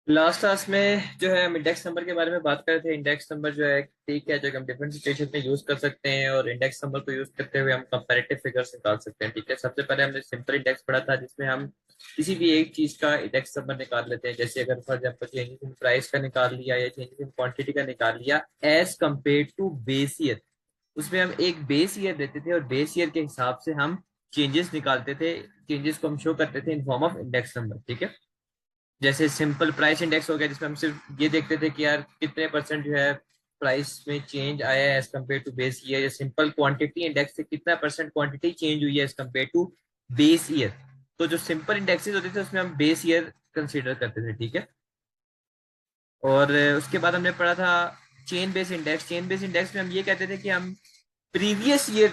Last class में जो है हम इंडेक्स नंबर के बारे में बात कर रहे थे। इंडेक्स नंबर जो है ठीक है, जो कि हम डिफरेंट सिचुएशन में यूज कर सकते हैं और इंडेक्स नंबर को यूज करते हुए हम कंपैरेटिव फिगर्स निकाल सकते हैं। ठीक है, सबसे पहले हमने सिंपल इंडेक्स पढ़ा था जिसमें हम किसी भी एक चीज का इंडेक्स नंबर निकाल लेते हैं। जैसे अगर for example changes in price का निकाल लिया या चेंजेस इन क्वांटिटी का निकाल लिया as compared to base year, उसमें हम एक बेस ईयर देते थे और बेस ईयर के हिसाब से हम चेंजेस निकालते थे। चेंजेस को हम शो करते थे in form of index number. ठीक है, जैसे सिंपल प्राइस इंडेक्स हो गया जिसमें हम सिर्फ ये देखते थे कि यार कितने परसेंट जो है प्राइस में चेंज आया है as compared to base year, या सिंपल क्वांटिटी इंडेक्स से कितना परसेंट क्वांटिटी चेंज हुई है as compared to base year. तो जो सिंपल इंडेक्सेस होते थे उसमें हम बेस ईयर कंसीडर करते थे। ठीक है, और उसके बाद हमने पढ़ा था chain base index. Chain base index में हम ये कहते थे कि हम प्रीवियस ईयर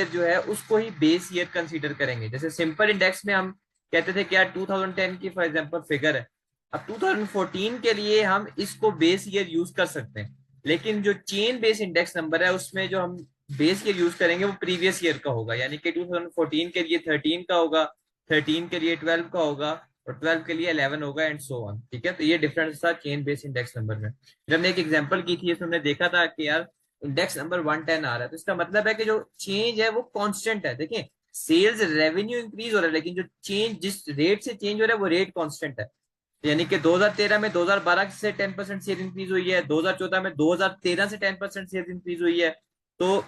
जो है उसको ही बेस ईयर कंसीडर करेंगे। जैसे सिंपल इंडेक्स में हम कहते थे कि यार 2010 की फॉर एग्जांपल फिगर है, अब 2014 के लिए हम इसको बेस ईयर यूज कर सकते हैं। लेकिन जो चेन बेस इंडेक्स नंबर है उसमें जो हम बेस ईयर यूज करेंगे वो प्रीवियस ईयर का होगा, यानी कि 2014 के लिए 13 का होगा, 13 के लिए 12 का होगा और 12 के लिए 11 होगा एंड सो ऑन। ठीक है, तो ये डिफरेंस था चेन बेस इंडेक्स नंबर में। जब हमने एक एग्जांपल की थी इसमें हमने देखा था कि यार इंडेक्स नंबर 110 आ रहा है, तो इसका मतलब है कि जो चेंज है वो कांस्टेंट है। देखिए, सेल्स रेवेन्यू इंक्रीज हो रहा है लेकिन जो चेंज जिस रेट से चेंज हो रहा है वो रेट कांस्टेंट है। यानी कि 2013 में 2012 से 10% शेयर इंक्रीज हुई है, 2014 में 2013 से 10% शेयर इंक्रीज हुई है। तो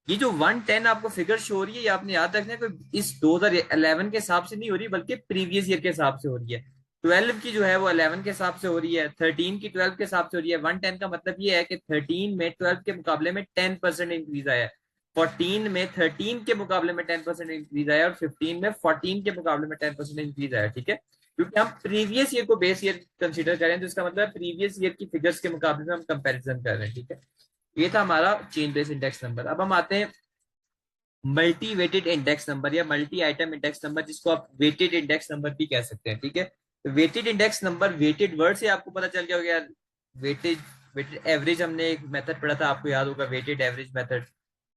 ये जो 110 आपको फिगर शो हो रही है ये आपने याद रखना है, कोई इस 2011 के हिसाब से नहीं हो रही बल्कि प्रीवियस ईयर के हिसाब से हो रही है। 12 की जो है वो 11 के हिसाब से हो रही है, 13 की 12 के हिसाब से हो रही है। 110 का मतलब ये है कि 13 में 12 के मुकाबले में 10% इंक्रीज आया है, 14 में 13 के मुकाबले में 10% इंक्रीज आया और 15 में 14 के मुकाबले में 10% इंक्रीज आया। ठीक है, क्योंकि हम प्रीवियस ईयर को बेस ईयर कंसीडर करें तो इसका मतलब प्रीवियस ईयर की फिगर्स के मुकाबले में हम कंपैरिजन कर रहे हैं। ठीक है, ये था हमारा चेंज बेस इंडेक्स नंबर। अब हम आते हैं मल्टी वेटेड इंडेक्स नंबर या मल्टी आइटम इंडेक्स नंबर, जिसको आप वेटेड इंडेक्स नंबर भी कह सकते हैं। ठीक है, तो weighted index number, weighted word से आपको पता चल गया होगा यार। वेटेज, वेटेड एवरेज हमने एक मेथड पढ़ा था, आपको याद होगा वेटेड एवरेज मेथड,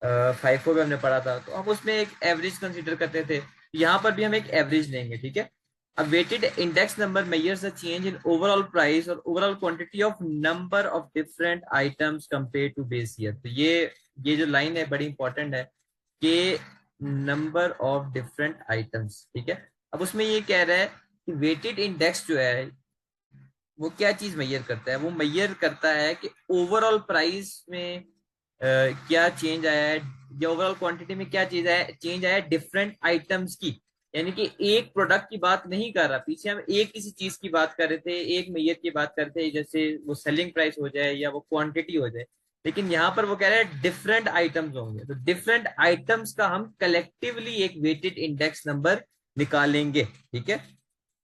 फाइफो में हमने पढ़ा था। तो हम उसमें एक एवरेज कंसीडर करते थे, यहाँ पर भी हम एक एवरेज लेंगे। ठीक है, अब weighted index number measures the change in overall price और overall quantity of number of different items compare to base year. तो ये जो लाइन है बड़ी इंपॉर्टेंट है कि नंबर ऑफ डिफरेंट आइटम्स। ठीक है, अब उसमें ये कह रहा है कि वेटेड इंडेक्स जो है वो क्या चीज मैयर करता है, वो मैयर करता है कि ओवरऑल प्राइस में क्या चेंज आया है या ओवरऑल क्वांटिटी में क्या चीज आया, चेंज आया है डिफरेंट आइटम्स की। यानी कि एक प्रोडक्ट की बात नहीं कर रहा, पीछे हम एक किसी चीज की बात कर रहे थे, एक मैयर की बात करते हैं, जैसे वो सेलिंग प्राइस हो जाए या वो क्वांटिटी हो जाए। लेकिन यहाँ पर वो कह रहा है डिफरेंट आइटम्स होंगे, तो डिफरेंट आइटम्स का हम कलेक्टिवली एक वेटेड इंडेक्स नंबर निकालेंगे। ठीक है,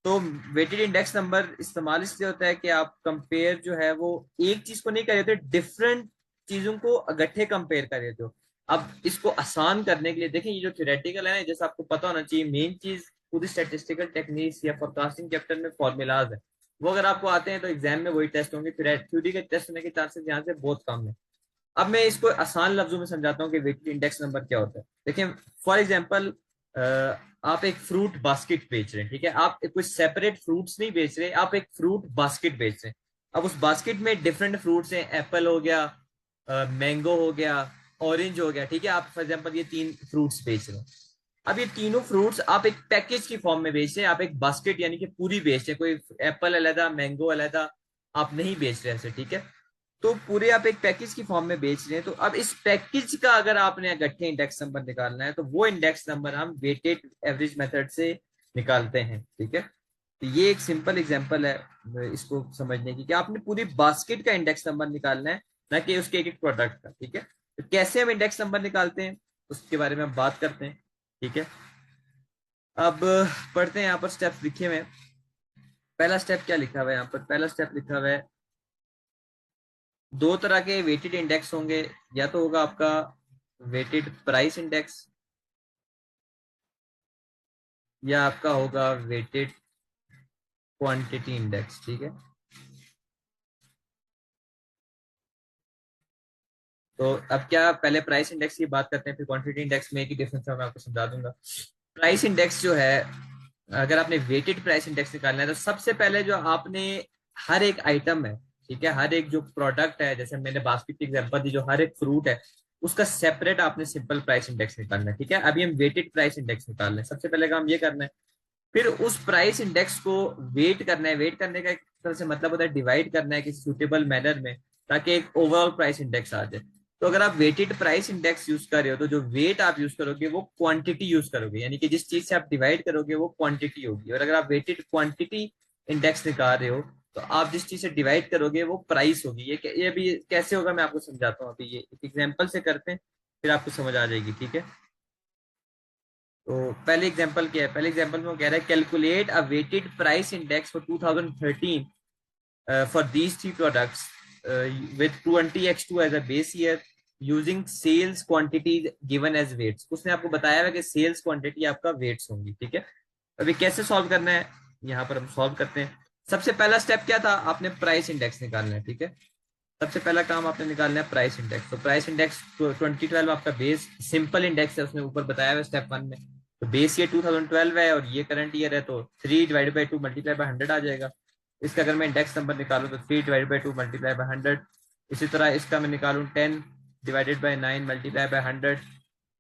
तो वेटेड इंडेक्स नंबर इस्तेमाल इसलिए होता है कि आप कंपेयर जो है वो एक चीज को नहीं कर रहे थे, डिफरेंट चीजों को इकट्ठे कंपेयर कर रहे थे। अब इसको आसान करने के लिए देखें, ये जो थ्योरेटिकल है ना, जैसे आपको पता होना चाहिए, मेन चीज पूरी स्टैटिस्टिकल टेक्निक्स या फोरकास्टिंग चैप्टर में फॉर्मूलाज है, वो अगर आपको आते हैं तो एग्जाम में वही टेस्ट होंगे। थ्योरी के टेस्ट होने के चांसेस यहाँ से बहुत कम है। अब मैं इसको आसान लफ्जों में समझाता हूँ कि वेटेड इंडेक्स नंबर क्या होता है। देखिए, फॉर एग्जांपल आप एक फ्रूट बास्केट बेच रहे हैं। ठीक है, आप कोई सेपरेट फ्रूट्स नहीं बेच रहे, आप एक फ्रूट बास्केट बेच रहे हैं। अब उस बास्केट में डिफरेंट फ्रूट्स हैं, एप्पल हो गया, मैंगो हो गया, ऑरेंज हो गया। ठीक है, आप फॉर एग्जांपल ये तीन फ्रूट्स बेच रहे हैं। अब ये तीनों फ्रूट्स आप एक पैकेज की फॉर्म में बेच रहे हैं, आप एक बास्केट यानी कि पूरी बेच रहे हैं, कोई एप्पल अलहदा मैंगो अलहदा आप नहीं बेच रहे ऐसे। ठीक है, तो पूरे आप एक पैकेज की फॉर्म में बेच रहे हैं। तो अब इस पैकेज का अगर आपने इकट्ठे इंडेक्स नंबर निकालना है तो वो इंडेक्स नंबर हम वेटेड एवरेज मेथड से निकालते हैं। ठीक है, तो ये एक सिंपल एग्जांपल है इसको समझने की कि आपने पूरी बास्केट का इंडेक्स नंबर निकालना है, ना कि उसके एक एक प्रोडक्ट का। ठीक है, तो कैसे हम इंडेक्स नंबर निकालते हैं उसके बारे में हम बात करते हैं। ठीक है, अब पढ़ते हैं, यहाँ पर स्टेप्स लिखे हुए हैं। पहला स्टेप क्या लिखा हुआ है यहाँ पर, पहला स्टेप लिखा हुआ है दो तरह के वेटेड इंडेक्स होंगे, या तो होगा आपका वेटेड प्राइस इंडेक्स या आपका होगा वेटेड क्वांटिटी इंडेक्स। ठीक है, तो अब क्या पहले प्राइस इंडेक्स की बात करते हैं फिर क्वांटिटी इंडेक्स में एक ही डिफरेंस है मैं आपको समझा दूंगा। प्राइस इंडेक्स जो है अगर आपने वेटेड प्राइस इंडेक्स निकालना है तो सबसे पहले जो आपने हर एक आइटम है, ठीक है, हर एक जो प्रोडक्ट है, जैसे मैंने बास्केट की एग्जांपल दी, जो हर एक फ्रूट है उसका सेपरेट आपने सिंपल प्राइस इंडेक्स निकालना है। ठीक है, अभी हम वेटेड प्राइस इंडेक्स निकाल रहे हैं। सबसे पहले काम ये करना है, फिर उस प्राइस इंडेक्स को वेट करना है। वेट करने का एक तरह से मतलब होता है डिवाइड करना है किसी सुटेबल मैनर में, ताकि एक ओवरऑल प्राइस इंडेक्स आ जाए। तो अगर आप वेटेड प्राइस इंडेक्स यूज कर रहे हो तो जो वेट आप यूज करोगे वो क्वांटिटी यूज करोगे, यानी कि जिस चीज से आप डिवाइड करोगे वो क्वांटिटी होगी। और अगर आप वेटेड क्वांटिटी इंडेक्स निकाल रहे हो तो आप जिस चीज से डिवाइड करोगे वो प्राइस होगी। ये भी कैसे होगा मैं आपको समझाता हूँ। अभी ये एक एग्जाम्पल से करते हैं, फिर आपको समझ आ जाएगी। ठीक है, तो पहले एग्जांपल क्या है, पहले एग्जांपल में वो कह रहा है calculate a weighted price index for 2013 for these three products with 20x2 as a base year using sales quantities given as weights. उसने आपको बताया है कि सेल्स क्वांटिटी आपका वेट्स होंगी। ठीक है, अभी कैसे सॉल्व करना है, यहाँ पर हम सॉल्व करते हैं। सबसे पहला स्टेप क्या था, आपने प्राइस इंडेक्स निकालना है। ठीक है, सबसे पहला काम आपने निकालना है प्राइस इंडेक्स। तो प्राइस इंडेक्स 2012 आपका बेस सिंपल इंडेक्स है, उसने ऊपर बताया हुआ स्टेप वन में। तो बेस ये 2012 है और ये करंट ईयर है, तो 3/2 मल्टीप्लाई बाय 100 आ जाएगा। इसका अगर मैं इंडेक्स नंबर निकालूं तो 3/2 मल्टीप्लाई बाय 100। इसी तरह इसका मैं निकालूं 10/9 मल्टीप्लाई बाय 100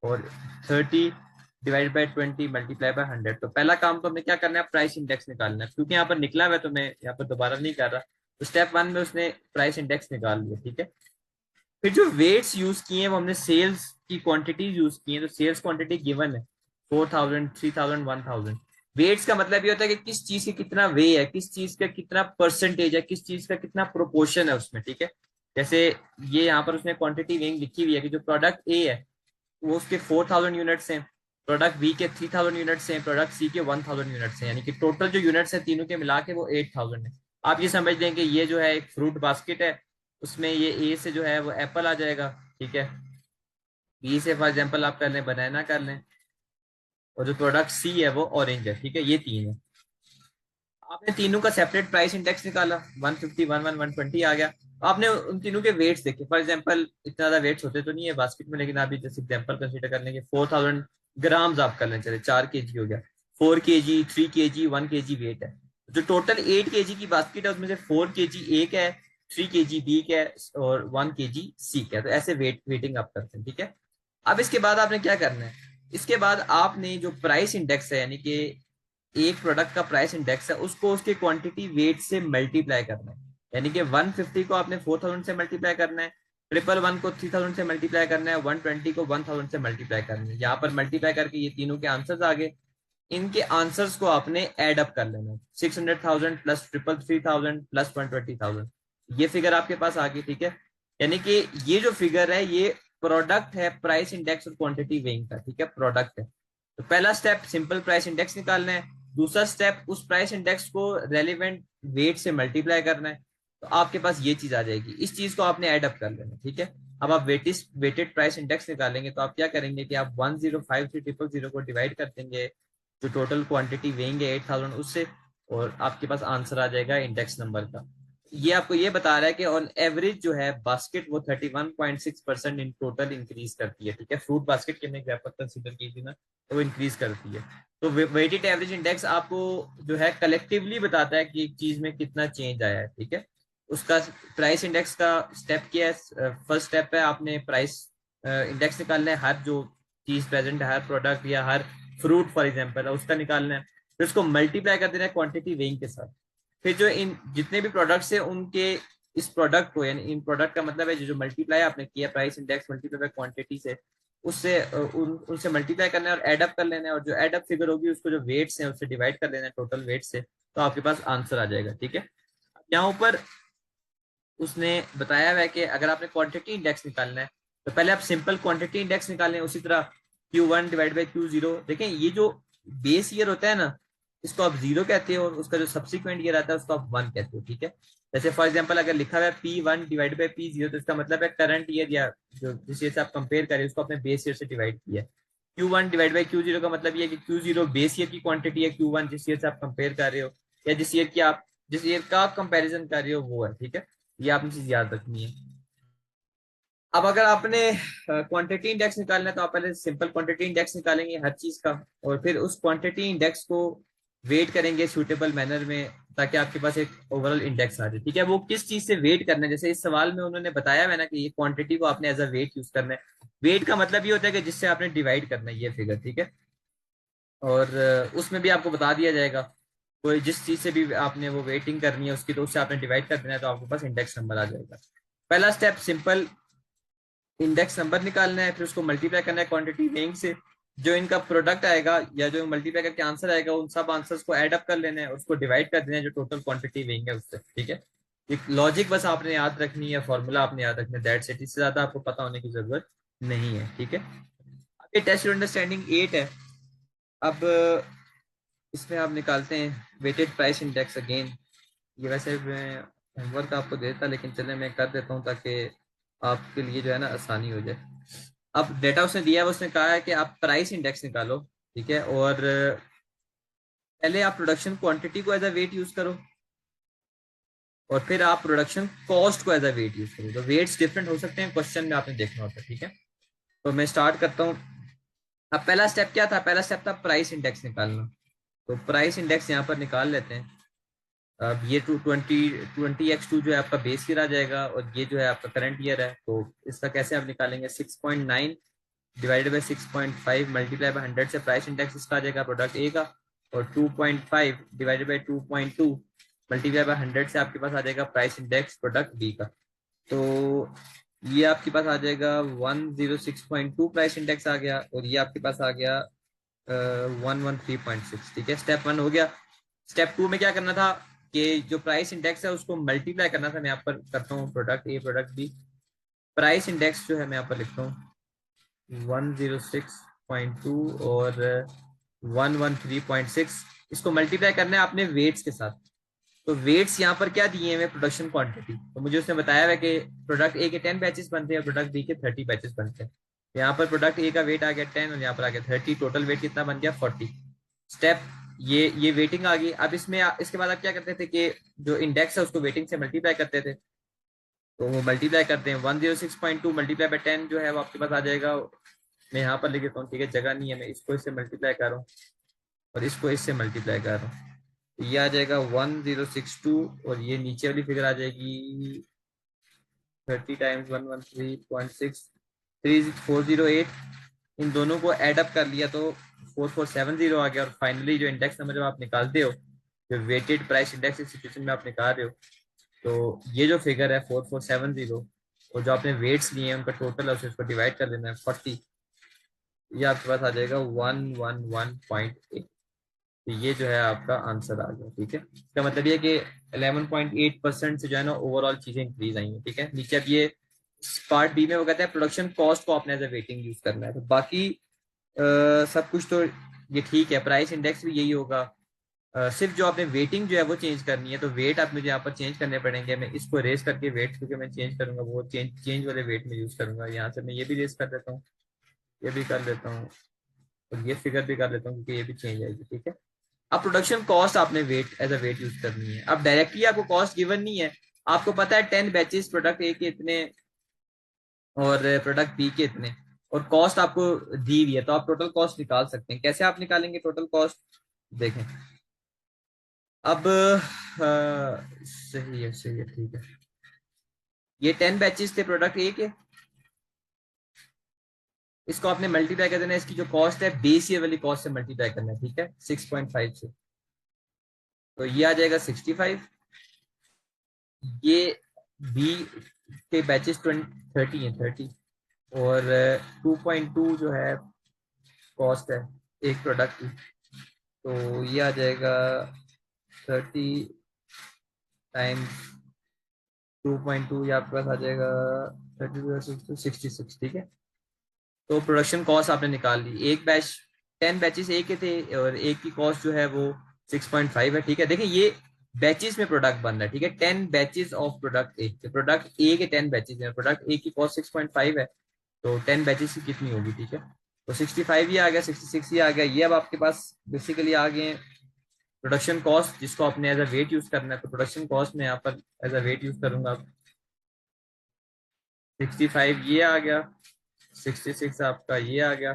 और 30/20 मल्टीप्लाई बाय 100। तो पहला काम तो हमें क्या करना है, प्राइस इंडेक्स निकालना है। क्योंकि यहाँ पर निकला हुआ है तो मैं यहाँ पर दोबारा नहीं कर रहा। तो स्टेप वन में उसने प्राइस इंडेक्स निकाल लिया। ठीक है, फिर जो वेट्स यूज किए हैं वो हमने सेल्स की क्वांटिटी यूज की है। तो सेल्स क्वांटिटी गिवन है 4000, 3000, 1000। वेट्स का मतलब ये होता है कि किस चीज के कितना वे है, किस चीज का कितना परसेंटेज है, किस चीज का कितना प्रोपोर्शन है उसमें। ठीक है, जैसे ये यहाँ पर उसने क्वांटिटी वेइंग लिखी हुई है कि जो प्रोडक्ट ए है वो उसके 4000 यूनिट्स हैं, प्रोडक्ट बी के 3000 यूनिट्स हैं, प्रोडक्ट सी के 1000 यूनिट्स हैं, यानी कि टोटल जो यूनिट्स हैं तीनों के मिला के वो 8000 है। आप ये समझ लें कि ये जो है एक फ्रूट बास्केट है, उसमें ये ए से जो है वो एप्पल आ जाएगा। ठीक है, बी से फॉर एग्जाम्पल आप कर लें बनाना कर लें, और जो प्रोडक्ट सी है वो ऑरेंज है। ठीक है, ये तीन है। आपने तीनों का सेपरेट प्राइस इंडेक्स निकाला, 150, 11, 120 आ गया। आपने उन तीनों के वेट्स देखे। फॉर एग्जांपल इतना ज्यादा वेट्स होते तो नहीं है बास्केट में, लेकिन आप जैसे एग्जांपल कंसीडर कर लेंगे 4000 ग्राम्स आप कर लें, चले 4 kg हो गया, 4 kg, 3 kg, 1 kg वेट है। जो टोटल 8 kg की बास्केट है उसमें से 4 kg ए का है, 3 kg बी का है और 1 kg सी का है। तो ऐसे वेटिंग आप करते हैं। ठीक है, अब इसके बाद आपने क्या करना है, इसके बाद आपने जो प्राइस इंडेक्स है, यानी कि एक प्रोडक्ट का प्राइस इंडेक्स है, उसको उसके क्वांटिटी वेट से मल्टीप्लाई करना है। यानी कि 150 को आपने 4000 से मल्टीप्लाई करना है, 111 को 3000 से मल्टीप्लाई करना है, 120 को 1000 से मल्टीप्लाई करना है। यहाँ पर मल्टीप्लाई करके ये तीनों के आंसर्स आ गए। इनके आंसर्स को आपने एड अप कर लेना है, 600,000 प्लस 333,000 प्लस 120,000, ये फिगर आपके पास आ गई। ठीक है, यानी कि ये जो फिगर है ये प्रोडक्ट है प्राइस इंडेक्स और क्वांटिटी वेइंग का। ठीक है, प्रोडक्ट है। तो पहला स्टेप सिंपल प्राइस इंडेक्स निकालना है, दूसरा स्टेप उस प्राइस इंडेक्स को रेलिवेंट वेट से मल्टीप्लाई करना है। तो आपके पास ये चीज आ जाएगी, इस चीज को आपने एड अप कर लेना। ठीक है, अब आप वेटेड प्राइस इंडेक्स निकालेंगे तो आप क्या करेंगे कि आप 1053,000 को डिवाइड कर देंगे जो टोटल क्वांटिटी वेंगे 8000 उससे, और आपके पास आंसर आ जाएगा इंडेक्स नंबर का। ये आपको ये बता रहा है कि ऑन एवरेज जो है बास्केट वो 31.6% इन टोटल इंक्रीज करती है। ठीक है, फ्रूट बास्केट की हमने एग्जांपल कंसीडर की थी ना, तो वो इंक्रीज करती है। तो वेटेड एवरेज इंडेक्स आपको जो है कलेक्टिवली बताता है कि एक चीज में कितना चेंज आया है। ठीक है, उसका प्राइस इंडेक्स का स्टेप क्या है, फर्स्ट स्टेप है आपने प्राइस इंडेक्स निकालना है, हर जो चीज प्रेजेंट है, हर प्रोडक्ट या हर फ्रूट फॉर एग्जाम्पल है उसका निकालना है, फिर उसको मल्टीप्लाई कर देना है क्वांटिटी वेइंग के साथ। फिर जो इन जितने भी प्रोडक्ट्स है उनके इस प्रोडक्ट को, यानी इन प्रोडक्ट का मतलब है जो मल्टीप्लाई आपने किया प्राइस इंडेक्स मल्टीप्लाई क्वांटिटी से, उससे उनसे मल्टीप्लाई करना है और एड अप कर लेना है, और जो एड अप फिगर होगी उसको जो वेट्स हैं उससे डिवाइड कर लेना है टोटल वेट से, तो आपके पास आंसर आ जाएगा। ठीक है, यहाँ ऊपर उसने बताया हुआ है कि अगर आपने क्वांटिटी इंडेक्स निकालना है तो पहले आप सिंपल क्वांटिटी इंडेक्स निकालें, उसी तरह Q1/Q0। देखें ये जो बेस ईयर होता है ना, इसको आप जीरो कहते हो, और उसका जो सब्सिक्वेंट ईयर आता है उसको आप वन कहते हो। ठीक है, जैसे फॉर एग्जांपल अगर लिखा हुआ है P1/P0 तो इसका मतलब है करंट ईयर, या जो जिस ईयर से आप कंपेयर करें उसको आपने बेस ईयर से डिवाइड किया है। Q1/Q0 का मतलब ये है कि Q0 बेस ईयर की क्वांटिटी है, Q1 जिस ईयर से आप कंपेयर कर रहे हो, या जिस ईयर का आप कंपेरिजन कर रहे हो वो है। ठीक है, ये आपने चीज याद रखनी है। अब अगर आपने क्वांटिटी इंडेक्स निकालना है तो आप पहले सिंपल क्वांटिटी इंडेक्स निकालेंगे हर चीज का, और फिर उस क्वांटिटी इंडेक्स को वेट करेंगे सूटेबल मैनर में, ताकि आपके पास एक ओवरऑल इंडेक्स आ जाए। ठीक है, वो किस चीज से वेट करना है, जैसे इस सवाल में उन्होंने बताया है ना कि ये क्वांटिटी को आपने एज अ वेट यूज करना है। वेट का मतलब ये होता है कि जिससे आपने डिवाइड करना है ये फिगर। ठीक है, और उसमें भी आपको बता दिया जाएगा, कोई जिस चीज से भी आपने वो वेटिंग करनी है उसकी, तो उससे आपने डिवाइड कर देना है तो आपके पास इंडेक्स नंबर आ जाएगा। पहला स्टेप सिंपल, इंडेक्स नंबर निकालना है, फिर उसको मल्टीप्लाई करना है क्वांटिटी रेंज से। जो इनका प्रोडक्ट आएगा या जो मल्टीप्लाई करके आंसर आएगा, उन सब आंसर्स को ऐड अप कर लेना है, उसको डिवाइड कर देना है जो टोटल क्वांटिटी रेंज है उससे। ठीक है, एक लॉजिक बस आपने याद रखनी है, फॉर्मूला आपने याद रखना है, दैट्स इट। इससे ज्यादा आपको पता होने की जरूरत नहीं है। ठीक है, ये टेस्ट अंडरस्टैंडिंग 8 है। अब इसमें आप निकालते हैं वेटेड प्राइस इंडेक्स अगेन। ये वैसे मैं होमवर्क आपको देता, लेकिन चले मैं कर देता हूँ ताकि आपके लिए जो है ना आसानी हो जाए। अब डेटा उसने दिया है, उसने कहा है कि आप प्राइस इंडेक्स निकालो। ठीक है, और पहले आप प्रोडक्शन क्वांटिटी को एज अ वेट यूज करो, और फिर आप प्रोडक्शन कॉस्ट को एज अ वेट यूज करो। तो वेट्स डिफरेंट हो सकते हैं, क्वेश्चन में आपने देखना होता है। ठीक है, तो मैं स्टार्ट करता हूँ। अब पहला स्टेप क्या था? पहला स्टेप था प्राइस इंडेक्स निकालना। तो प्राइस इंडेक्स यहाँ पर निकाल लेते हैं। अब ये 20x2 जो है आपका बेस ईयर आ जाएगा, और ये जो है आपका करंट ईयर है। तो इसका कैसे आप निकालेंगे? 6.9 डिवाइडेड बाई 6.5 मल्टीप्लाई बाई 100 से प्राइस इंडेक्स इसका आ जाएगा प्रोडक्ट ए का, और 2.5 डिवाइडेड बाई 2.2 मल्टीप्लाई बाई 100 से आपके पास आ जाएगा प्राइस इंडेक्स प्रोडक्ट बी का। तो ये आपके पास आ जाएगा 106.2 प्राइस इंडेक्स आ गया, और ये आपके पास आ गया 113.6। ठीक है, स्टेप 1 हो गया। स्टेप 2 में क्या करना था कि जो प्राइस इंडेक्स है उसको मल्टीप्लाई करना था। मैं यहाँ पर करता हूँ product A product B. Price index जो है मैं यहाँ पर लिखता हूँ 106.2 और 113.6। इसको मल्टीप्लाई करना है अपने वेट्स के साथ। तो वेट्स यहाँ पर क्या दिए हैं? Production quantity. तो मुझे उसने बताया है कि प्रोडक्ट ए के 10 बैचेस बनते हैं, प्रोडक्ट बी के 30 बैचेस बनते हैं। यहाँ पर प्रोडक्ट ए का वेट आ गया 10 और यहाँ पर आ गया 30, टोटल वेट कितना बन गया 40। स्टेप ये वेटिंग आ गई। अब इसमें इसके बाद आप क्या करते थे कि जो इंडेक्स है उसको वेटिंग से मल्टीप्लाई करते थे। तो वो मल्टीप्लाई करते हैं, 106.2 मल्टीप्लाई बाई 10 जो है वो आपके पास आ जाएगा। मैं यहाँ पर लिख देता हूँ, ठीक है, जगह नहीं है, मैं इसको इससे मल्टीप्लाई कर रहा हूँ और इसको इससे मल्टीप्लाई कर रहा हूँ। तो ये आ जाएगा 1062, और ये नीचे वाली फिगर आ जाएगी 30 टाइम्स 113.6, 3408। इन दोनों को एड अप कर लिया तो 4470 आ गया। और फाइनली जो इंडेक्स नंबर जब आप निकालते हो, जो वेटेड प्राइस इंडेक्स सिचुएशन में आप निकाल रहे हो, तो ये जो फिगर है 4470, और जो आपने वेट्स लिए हैं उनका टोटल है, उसको डिवाइड कर देना है 40। ये आपके पास आ जाएगा 111.8। तो ये जो है आपका आंसर आ गया। ठीक है, इसका मतलब ये कि 11.8% से जो है ना ओवरऑल चीजें इंक्रीज आई हैं। ठीक है, नीचे अब ये पार्ट बी में वो कहते हैं प्रोडक्शन कॉस्ट को आपने एज अ वेटिंग यूज करना है। तो बाकी सब कुछ तो ये ठीक है, प्राइस इंडेक्स भी यही होगा। सिर्फ जो आपने वेटिंग जो है वो चेंज करनी है, तो वेट आप मुझे यहाँ पर चेंज करने पड़ेंगे। मैं इसको रेस करके वेट क्योंकि मैं चेंज करूंगा, वो चेंज वाले वेट में यूज करूंगा। यहाँ से मैं ये भी रेस कर देता हूँ, ये भी कर लेता हूँ, और ये फिगर भी कर लेता हूँ क्योंकि ये भी चेंज आएगी। ठीक है, अब प्रोडक्शन कॉस्ट आपने weight as a weight use करनी है। अब डायरेक्टली आपको कॉस्ट गिवन नहीं है, आपको पता है 10 बैचेस प्रोडक्ट ए के इतने और प्रोडक्ट बी के इतने, और कॉस्ट आपको दी हुई है, तो आप टोटल कॉस्ट निकाल सकते हैं। कैसे आप निकालेंगे टोटल कॉस्ट? देखें, अब सही है, सही है, ठीक है। ये 10 बैचेस थे प्रोडक्ट ए के, इसको आपने मल्टीप्लाई कर देना है, इसकी जो कॉस्ट है बेस ईयर वाली कॉस्ट से मल्टीप्लाई करना है। ठीक है, 6.5 से, तो ये आ जाएगा 65। ये बी के बैचेस 30 है, 30, और 2.2 जो है कॉस्ट है एक प्रोडक्ट की, तो ये आ जाएगा 30 टाइम्स 2.2, ये आपके पास आ जाएगा 66। ठीक है, तो प्रोडक्शन कॉस्ट आपने निकाल ली। एक बैच 10 बैचेस ए के थे, और एक की कॉस्ट जो है वो 6.5 है। ठीक है, देखिए ये बैचेस में प्रोडक्ट बन रहा है। ठीक है, 10 batches of product A, product ए के 10 बैचेस हैं, प्रोडक्ट ए की कॉस्ट 6.5 है, तो 10 बैचेस की कितनी होगी? ठीक है, तो 65 ये आ गया, 66 ये आ गया। ये अब आपके पास बेसिकली आ गए प्रोडक्शन कॉस्ट, जिसको आपने एज अ वेट यूज करना है। तो प्रोडक्शन कॉस्ट में यहाँ पर एज अ वेट यूज करूंगा। 65 ये आ गया, 66 आपका ये आ गया,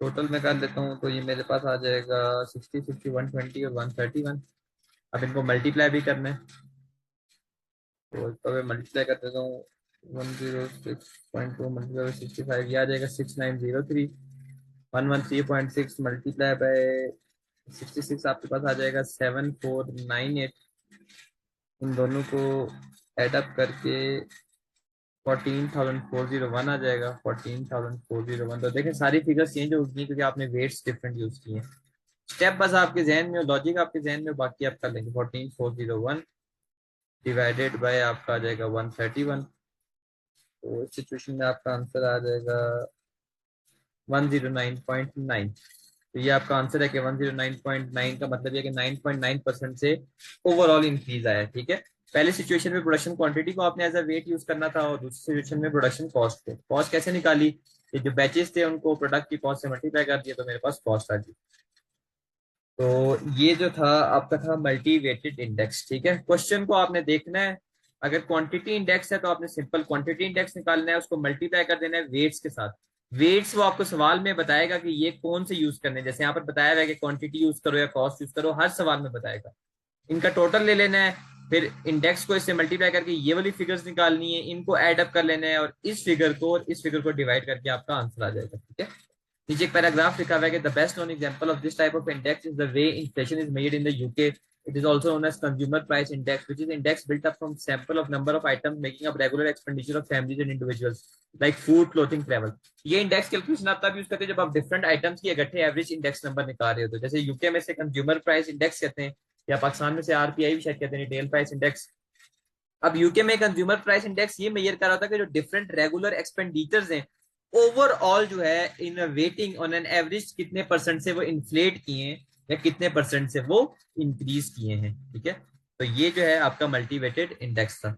टोटल में कर लेता हूँ तो ये मेरे पास आ जाएगा 60, 50, 120 और 131। अब इनको मल्टीप्लाई भी करना है, तो इसको मैं मल्टीप्लाई कर देता हूँ। 106.2 मल्टीप्लाई 65, ये आ जाएगा 6903। 113.6 मल्टीप्लाई बाय 66 आपके पास आ जाएगा 7498। इन दोनों को एडअप करके 14,401 आ जाएगा। 14,401, तो देखें सारी फिगर्स चेंज हो गई क्योंकि आपने वेट्स डिफरेंट यूज किए हैं। स्टेप बस आपके जहन में, लॉजिक आपके जहन में, बाकी आप कर लेंगे। 14,401 डिवाइडेड बाय आपका आ जाएगा 131। तो इस सिचुएशन में आपका आंसर आ जाएगा 109.9। तो ये आपका आंसर है कि 109.9 का मतलब ये कि 9.9% से ओवरऑल इंक्रीज आया है। ठीक है, पहले सिचुएशन में प्रोडक्शन क्वांटिटी को आपने एज अ वेट यूज करना था, और दूसरी सिचुएशन में प्रोडक्शन कॉस्ट को। कॉस्ट कैसे निकाली? ये जो बैचेस थे उनको प्रोडक्ट की कॉस्ट से मल्टीप्लाई कर दिया, तो मेरे पास कॉस्ट आ गई। तो ये जो था आपका था मल्टीवेटेड इंडेक्स। ठीक है, क्वेश्चन को आपने देखना है। अगर क्वांटिटी इंडेक्स है तो आपने सिंपल क्वांटिटी इंडेक्स निकालना है, उसको मल्टीप्लाई कर देना है वेट्स के साथ। वेट्स वो आपको सवाल में बताएगा कि ये कौन से यूज करने, जैसे यहाँ पर बताया हुआ है कि क्वांटिटी यूज करो या कॉस्ट यूज करो, हर सवाल में बताएगा। इनका टोटल ले लेना है, फिर इंडेक्स को इससे मल्टीप्लाई करके ये वाली फिगर्स निकालनी है, इनको ऐड अप कर लेना है, और इस फिगर को और इस फिगर को डिवाइड करके आपका आंसर आ जाएगा। ठीक है, नीचे एक पैराग्राफ लिखा हुआ है कि the best known example of this type of index is the way inflation is measured in the UK. It is also known as consumer price index, which is index built up from sample of number of items making up regular expenditure of families and individuals like food, clothing, travel। ये index calculation आप तब use करते हैं जब आप different items की इकट्ठे average index number निकाल रहे हो। तो जैसे यूके में से कंज्यूमर प्राइस इंडेक्स कहते हैं, या पाकिस्तान में से आरपीआई भी शायद कहते हैं, रिटेल प्राइस इंडेक्स। अब यूके में कंज्यूमर प्राइस इंडेक्स ये मेजर कर रहा था कि जो डिफरेंट रेगुलर एक्सपेंडिचर्स हैं ओवरऑल जो है in waiting on an average कितने परसेंट से वो इन्फ्लेट किए हैं, या कितने परसेंट से वो इंक्रीज किए हैं। ठीक है, तो ये जो है आपका मल्टीवेटेड इंडेक्स था।